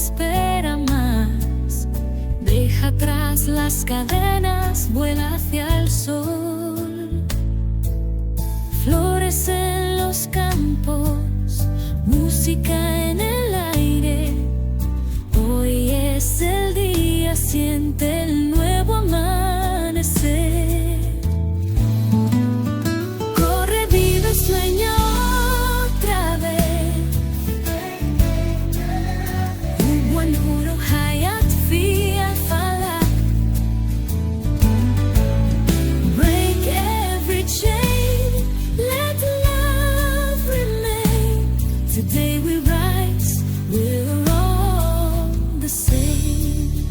espera más. Deja atrás las cadenas, vuela hacia el sol. Flores en los campos, música en el aire. Hoy es el día, siente el nuevo amanecer. Corre, vive, sueña otra vez. Hubb Nuur al-hayat fi al-falak. Break every chain, let love remain. Today we rise, we're all the same.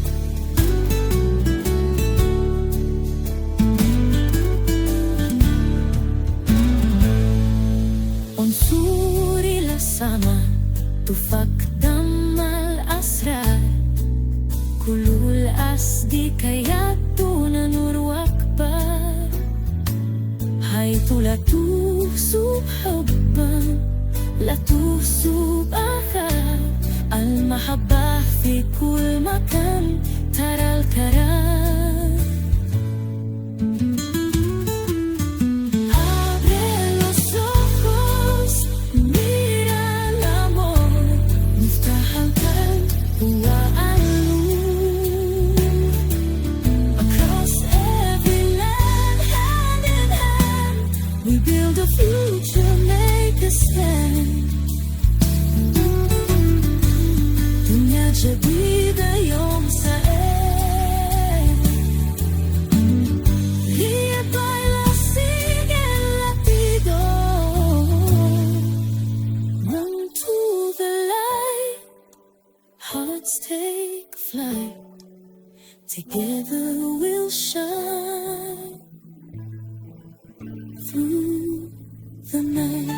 انصور إلى السماء تفقدم الأسرار. كل الأسد كياتون نور وأكبر. حيث لا تسوب حبا لا تسوب أخاف. المحبة في كل مكان ترى الكرام. Abre los ojos, mira el amor. مفتاح القلب هو النور. Across every land, hand in hand, we build a future, make a stand. دنيا جديدة يوم سائر. هي baila, sigue el latido. Run to the light, hearts take flight. Together we'll shine through the night.